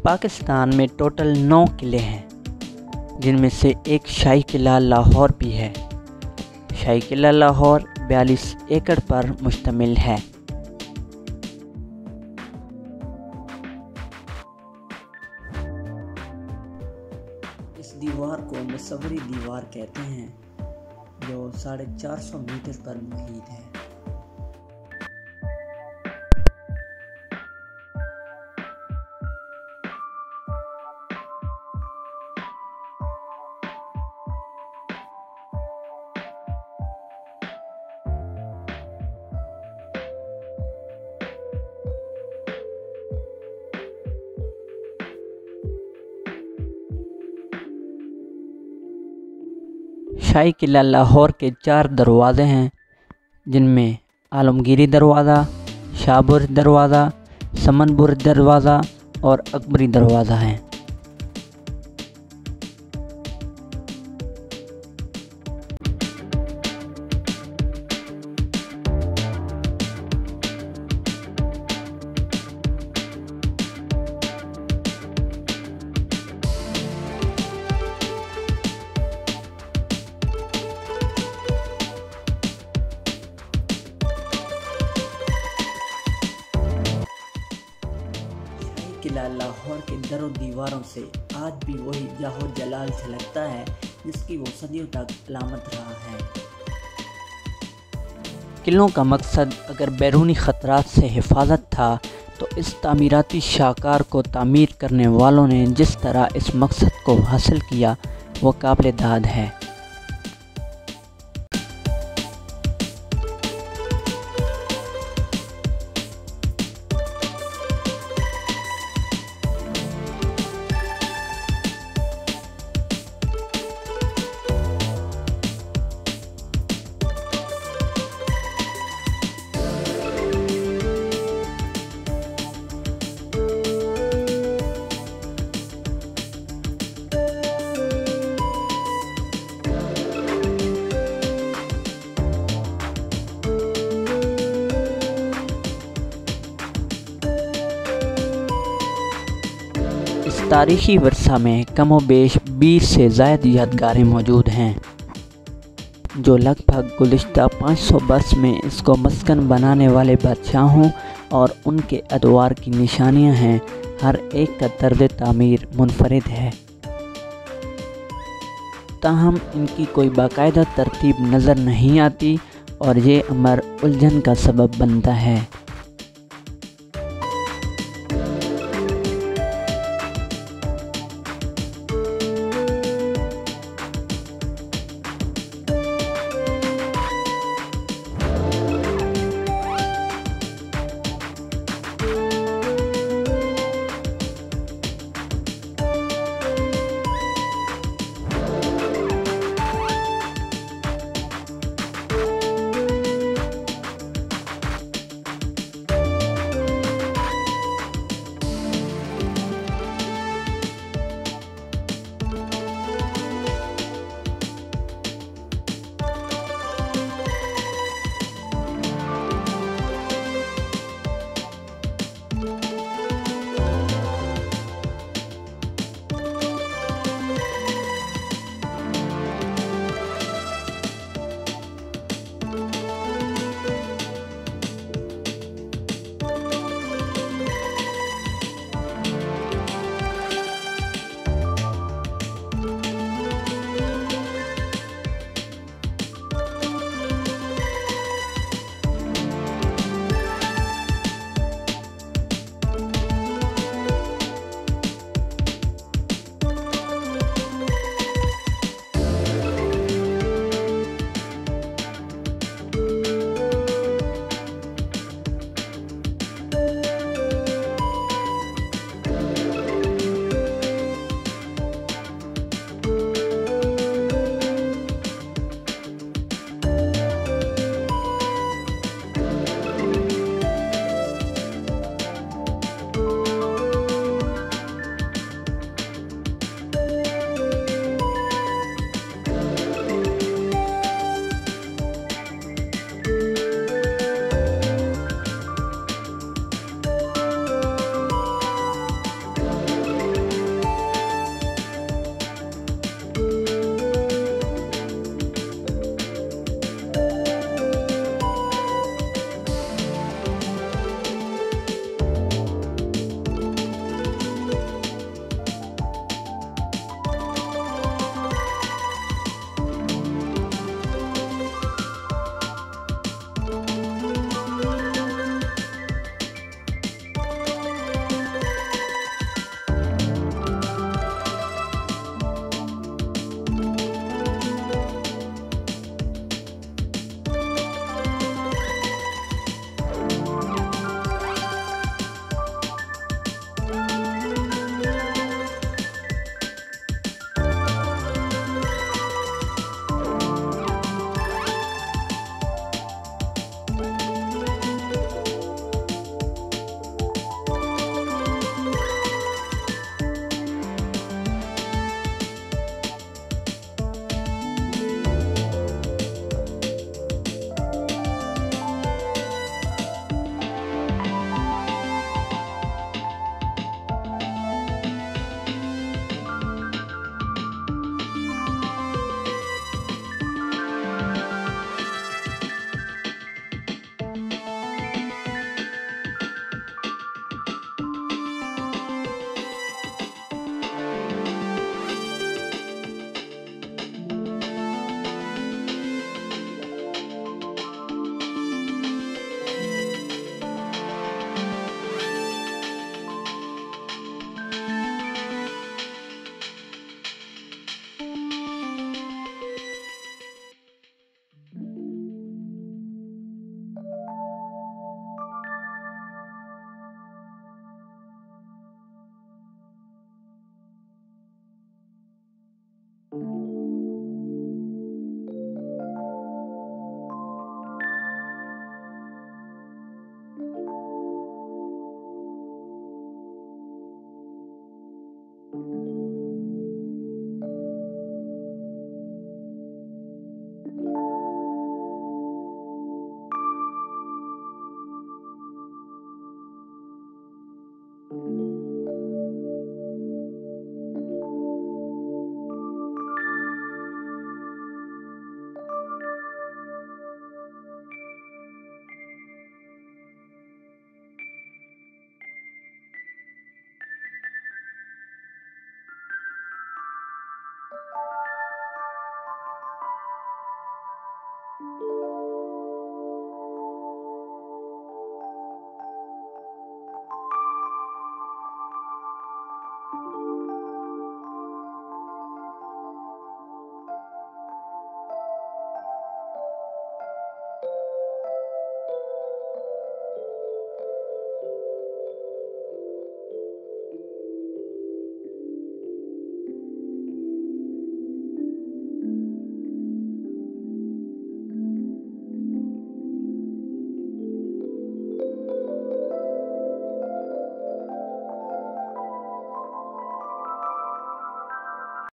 पाकिस्तान में टोटल 9 किले हैं, जिनमें से एक शाही किला लाहौर भी है। शाही किला लाहौर 42 एकड़ पर मुश्तमिल है। इस दीवार को मुसव्वरी दीवार कहते हैं, जो 450 मीटर पर मुहीत है। शाही किला लाहौर के 4 दरवाज़े हैं, जिनमें आलमगीरी दरवाज़ा, शाहबुर दरवाज़ा, समनपुर दरवाज़ा और अकबरी दरवाज़ा हैं। किला लाहौर के दरों दीवारों से आज भी वही जाहो जलाल झलकता है, जिसकी वो सदियों तक अलामत रहा है। किलों का मकसद अगर बैरूनी ख़तरात से हिफाजत था, तो इस तामीराती शाहकार को तामीर करने वालों ने जिस तरह इस मकसद को हासिल किया, वो काबिल दाद है। तारीख़ी वर्सा में कमोबेश 20 से ज़ायद यादगारें मौजूद हैं, जो लगभग गुज़िश्ता 500 बरस में इसको मस्कन बनाने वाले बादशाहों और उनके अदवार की निशानियां हैं। हर एक का तर्ज तामीर मुनफरिद है, ताहम इनकी कोई बाकायदा तरतीब नज़र नहीं आती और ये अमर उलझन का सबब बनता है।